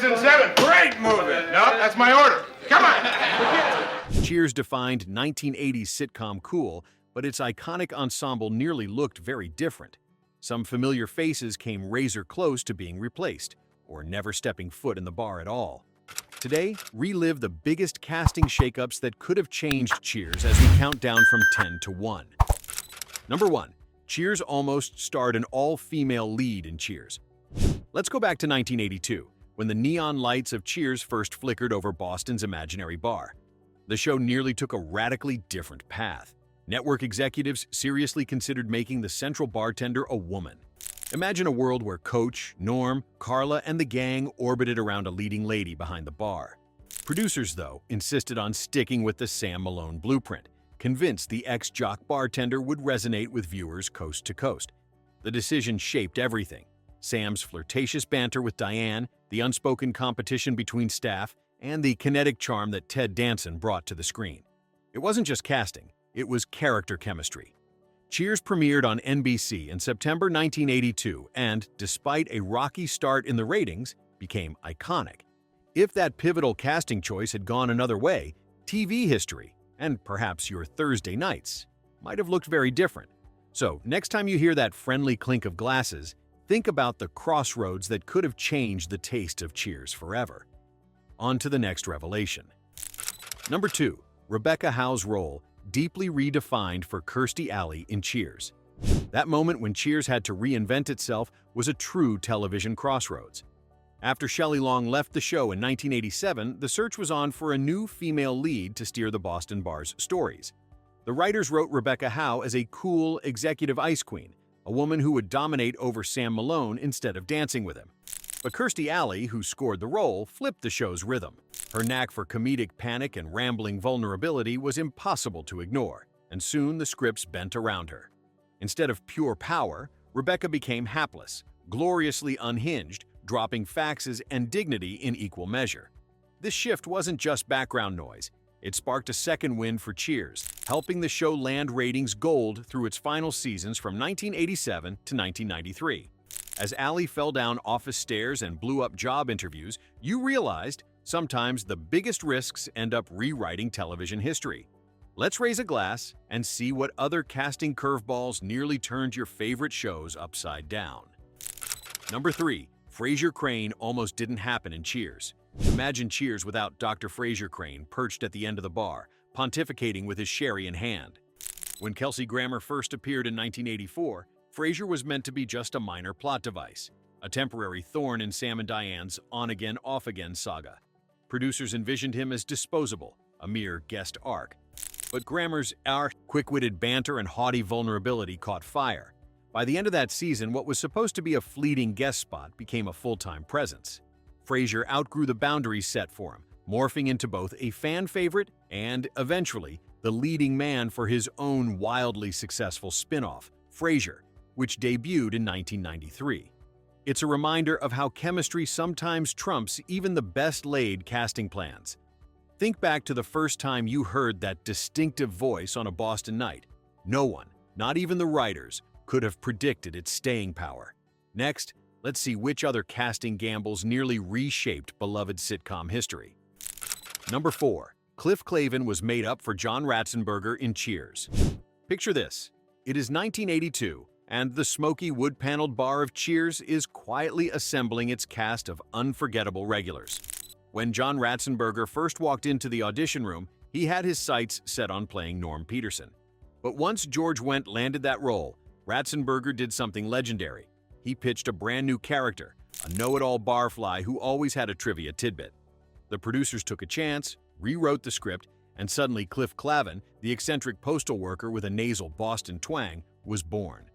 lives in 7. Great movie. No, that's my order. Come on. Cheers defined 1980s sitcom cool, but its iconic ensemble nearly looked very different. Some familiar faces came razor close to being replaced, or never stepping foot in the bar at all. Today, relive the biggest casting shakeups that could have changed Cheers as we count down from 10 to 1. Number 1. Cheers almost starred an all-female lead in Cheers. Let's go back to 1982, when the neon lights of Cheers first flickered over Boston's imaginary bar. The show nearly took a radically different path. Network executives seriously considered making the central bartender a woman. Imagine a world where Coach, Norm, Carla, and the gang orbited around a leading lady behind the bar. Producers, though, insisted on sticking with the Sam Malone blueprint, convinced the ex-jock bartender would resonate with viewers coast to coast. The decision shaped everything. Sam's flirtatious banter with Diane, the unspoken competition between staff, and the kinetic charm that Ted Danson brought to the screen. It wasn't just casting, it was character chemistry. Cheers premiered on NBC in September 1982 and, despite a rocky start in the ratings, became iconic. If that pivotal casting choice had gone another way, TV history, and perhaps your Thursday nights, might have looked very different. So, next time you hear that friendly clink of glasses, think about the crossroads that could have changed the taste of Cheers forever. On to the next revelation. Number 2. Rebecca Howe's role deeply redefined for Kirstie Alley in Cheers. That moment when Cheers had to reinvent itself was a true television crossroads. After Shelley Long left the show in 1987, the search was on for a new female lead to steer the Boston bar's stories. The writers wrote Rebecca Howe as a cool, executive ice queen, a woman who would dominate over Sam Malone instead of dancing with him. But Kirstie Alley, who scored the role, flipped the show's rhythm. Her knack for comedic panic and rambling vulnerability was impossible to ignore, and soon the scripts bent around her. Instead of pure power, Rebecca became hapless, gloriously unhinged, dropping faxes and dignity in equal measure. This shift wasn't just background noise. It sparked a second wind for Cheers, helping the show land ratings gold through its final seasons from 1987 to 1993. As Alley fell down office stairs and blew up job interviews, you realized sometimes the biggest risks end up rewriting television history. Let's raise a glass and see what other casting curveballs nearly turned your favorite shows upside down. Number 3. Frasier Crane almost didn't happen in Cheers. Imagine Cheers without Dr. Frasier Crane perched at the end of the bar, pontificating with his sherry in hand. When Kelsey Grammer first appeared in 1984, Frasier was meant to be just a minor plot device, a temporary thorn in Sam and Diane's on-again, off-again saga. Producers envisioned him as disposable, a mere guest arc. But Grammer's quick-witted banter and haughty vulnerability caught fire. By the end of that season, what was supposed to be a fleeting guest spot became a full-time presence. Frasier outgrew the boundaries set for him, morphing into both a fan favorite and, eventually, the leading man for his own wildly successful spin-off, Frasier, which debuted in 1993. It's a reminder of how chemistry sometimes trumps even the best-laid casting plans. Think back to the first time you heard that distinctive voice on a Boston night. No one, not even the writers, could have predicted its staying power. Next, let's see which other casting gambles nearly reshaped beloved sitcom history. Number 4. Cliff Clavin was made up for John Ratzenberger in Cheers. Picture this. It is 1982, and the smoky wood-paneled bar of Cheers is quietly assembling its cast of unforgettable regulars. When John Ratzenberger first walked into the audition room, he had his sights set on playing Norm Peterson. But once George Wendt landed that role, Ratzenberger did something legendary. He pitched a brand new character, a know-it-all barfly who always had a trivia tidbit. The producers took a chance, rewrote the script, and suddenly Cliff Clavin, the eccentric postal worker with a nasal Boston twang, was born.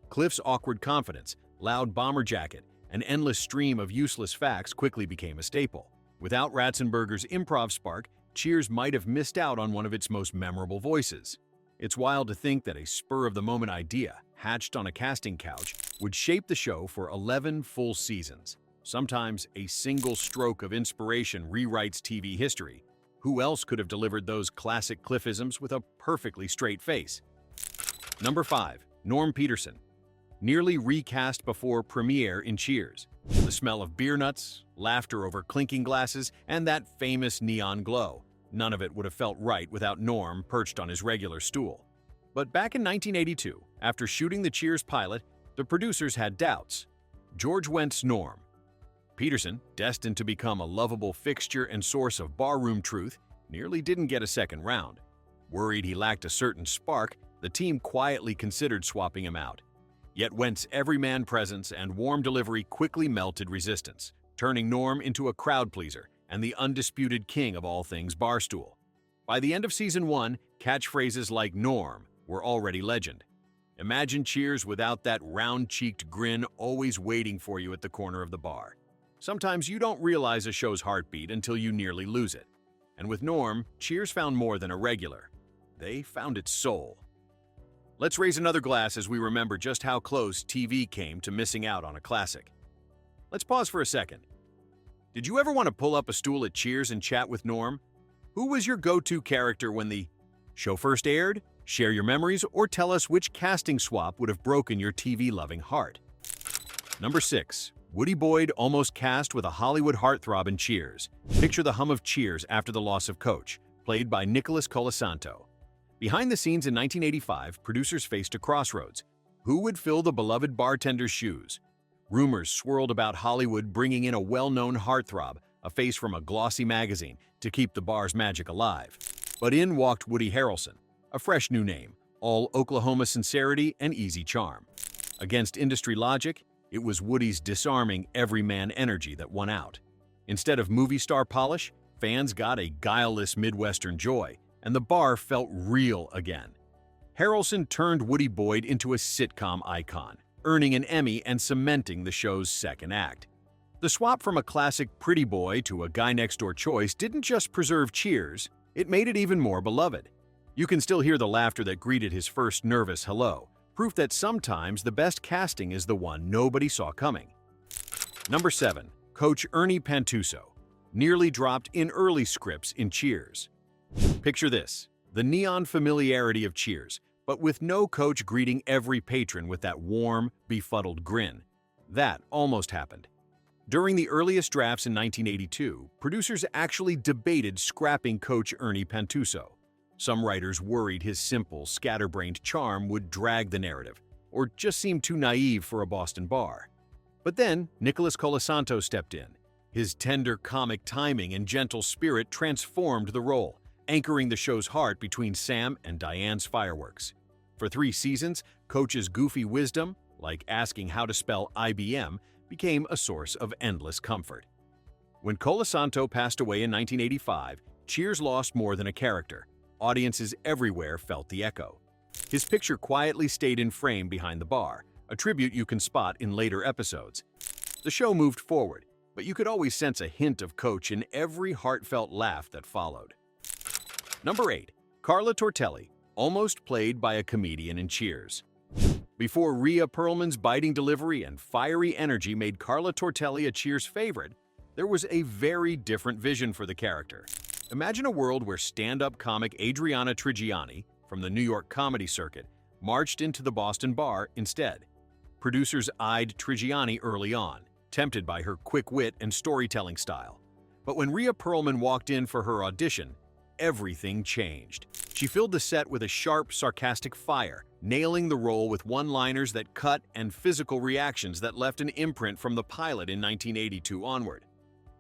Cliff's awkward confidence, loud bomber jacket, and endless stream of useless facts quickly became a staple. Without Ratzenberger's improv spark, Cheers might have missed out on one of its most memorable voices. It's wild to think that a spur-of-the-moment idea, hatched on a casting couch, would shape the show for 11 full seasons. Sometimes a single stroke of inspiration rewrites TV history. Who else could have delivered those classic Cliffisms with a perfectly straight face? Number 5. Norm Peterson. nearly recast before premiere in Cheers. The smell of beer nuts, laughter over clinking glasses, and that famous neon glow. None of it would have felt right without Norm perched on his regular stool. But back in 1982, after shooting the Cheers pilot, the producers had doubts. George Wendt's Norm. Peterson, destined to become a lovable fixture and source of barroom truth, nearly didn't get a second round. Worried he lacked a certain spark, the team quietly considered swapping him out. Yet Wendt's everyman presence and warm delivery quickly melted resistance, turning Norm into a crowd pleaser and the undisputed king of all things barstool. By the end of season 1, catchphrases like Norm were already legend. Imagine Cheers without that round-cheeked grin always waiting for you at the corner of the bar. Sometimes you don't realize a show's heartbeat until you nearly lose it. And with Norm, Cheers found more than a regular. They found its soul. Let's raise another glass as we remember just how close TV came to missing out on a classic. Let's pause for a second. Did you ever want to pull up a stool at Cheers and chat with Norm? Who was your go-to character when the show first aired? Share your memories or tell us which casting swap would have broken your TV-loving heart. Number 6. Woody Boyd almost cast with a Hollywood heartthrob in Cheers. Picture the hum of Cheers after the loss of Coach, played by Nicholas Colasanto. Behind the scenes in 1985, producers faced a crossroads. Who would fill the beloved bartender's shoes? Rumors swirled about Hollywood bringing in a well-known heartthrob, a face from a glossy magazine, to keep the bar's magic alive. But in walked Woody Harrelson, a fresh new name, all Oklahoma sincerity and easy charm. Against industry logic, it was Woody's disarming everyman energy that won out. Instead of movie star polish, fans got a guileless Midwestern joy, and the bar felt real again. Harrelson turned Woody Boyd into a sitcom icon, earning an Emmy and cementing the show's second act. The swap from a classic pretty boy to a guy-next-door choice didn't just preserve Cheers, it made it even more beloved. You can still hear the laughter that greeted his first nervous hello, proof that sometimes the best casting is the one nobody saw coming. Number 7. Coach Ernie Pantuso, nearly dropped in early scripts in Cheers. Picture this, the neon familiarity of Cheers, but with no coach greeting every patron with that warm, befuddled grin. That almost happened. During the earliest drafts in 1982, producers actually debated scrapping Coach Ernie Pantuso. Some writers worried his simple, scatterbrained charm would drag the narrative, or just seem too naive for a Boston bar. But then, Nicholas Colasanto stepped in. His tender comic timing and gentle spirit transformed the role, anchoring the show's heart between Sam and Diane's fireworks. For 3 seasons, Coach's goofy wisdom, like asking how to spell IBM, became a source of endless comfort. When Colasanto passed away in 1985, Cheers lost more than a character. Audiences everywhere felt the echo. His picture quietly stayed in frame behind the bar, a tribute you can spot in later episodes. The show moved forward, but you could always sense a hint of Coach in every heartfelt laugh that followed. Number 8. Carla Tortelli, almost played by a comedian in Cheers. Before Rhea Perlman's biting delivery and fiery energy made Carla Tortelli a Cheers favorite, there was a very different vision for the character. Imagine a world where stand-up comic Adriana Trigiani, from the New York comedy circuit, marched into the Boston bar instead. Producers eyed Trigiani early on, tempted by her quick wit and storytelling style. But when Rhea Perlman walked in for her audition, everything changed. She filled the set with a sharp, sarcastic fire, nailing the role with one-liners that cut and physical reactions that left an imprint from the pilot in 1982 onward.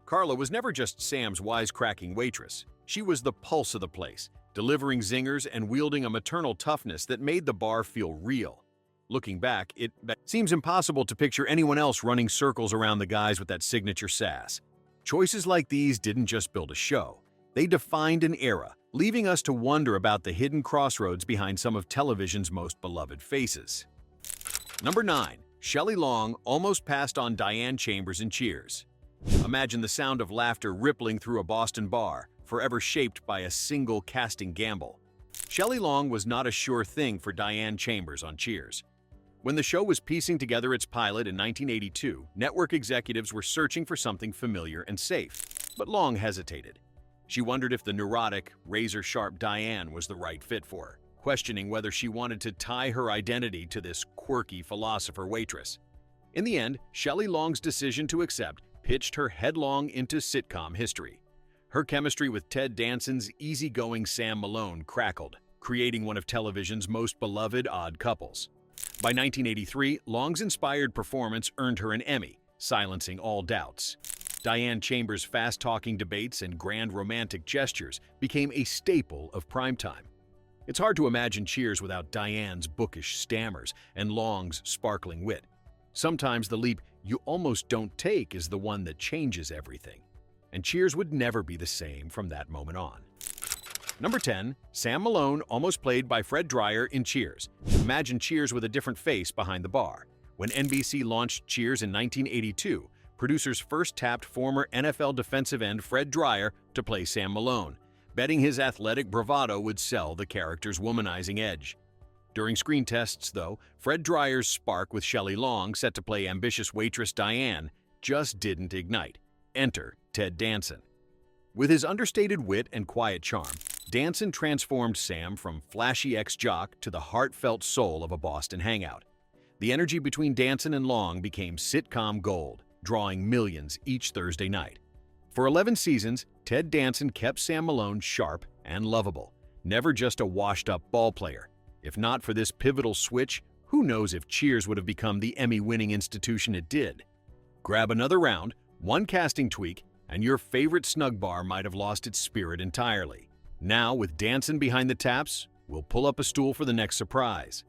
Carla was never just Sam's wisecracking waitress. She was the pulse of the place, delivering zingers and wielding a maternal toughness that made the bar feel real. Looking back, it seems impossible to picture anyone else running circles around the guys with that signature sass. Choices like these didn't just build a show. They defined an era, leaving us to wonder about the hidden crossroads behind some of television's most beloved faces. Number 9. Shelley Long almost passed on Diane Chambers in Cheers. Imagine the sound of laughter rippling through a Boston bar, forever shaped by a single casting gamble. Shelley Long was not a sure thing for Diane Chambers on Cheers. When the show was piecing together its pilot in 1982, network executives were searching for something familiar and safe, but Long hesitated. She wondered if the neurotic, razor-sharp Diane was the right fit for her. questioning whether she wanted to tie her identity to this quirky philosopher waitress. In the end, Shelley Long's decision to accept pitched her headlong into sitcom history. Her chemistry with Ted Danson's easygoing Sam Malone crackled, creating one of television's most beloved odd couples. By 1983, Long's inspired performance earned her an Emmy, silencing all doubts. Diane Chambers' fast-talking debates and grand romantic gestures became a staple of primetime. It's hard to imagine Cheers without Diane's bookish stammers and Long's sparkling wit. Sometimes the leap you almost don't take is the one that changes everything. And Cheers would never be the same from that moment on. Number 10. Sam Malone, almost played by Fred Dryer in Cheers. Imagine Cheers with a different face behind the bar. When NBC launched Cheers in 1982, producers first tapped former NFL defensive end Fred Dryer to play Sam Malone, betting his athletic bravado would sell the character's womanizing edge. During screen tests, though, Fred Dryer's spark with Shelley Long, set to play ambitious waitress Diane, just didn't ignite. Enter Ted Danson. With his understated wit and quiet charm, Danson transformed Sam from flashy ex-jock to the heartfelt soul of a Boston hangout. The energy between Danson and Long became sitcom gold, drawing millions each Thursday night. For 11 seasons, Ted Danson kept Sam Malone sharp and lovable, never just a washed-up ballplayer. If not for this pivotal switch, who knows if Cheers would have become the Emmy-winning institution it did. Grab another round, one casting tweak, and your favorite snug bar might have lost its spirit entirely. Now, with Danson behind the taps, we'll pull up a stool for the next surprise.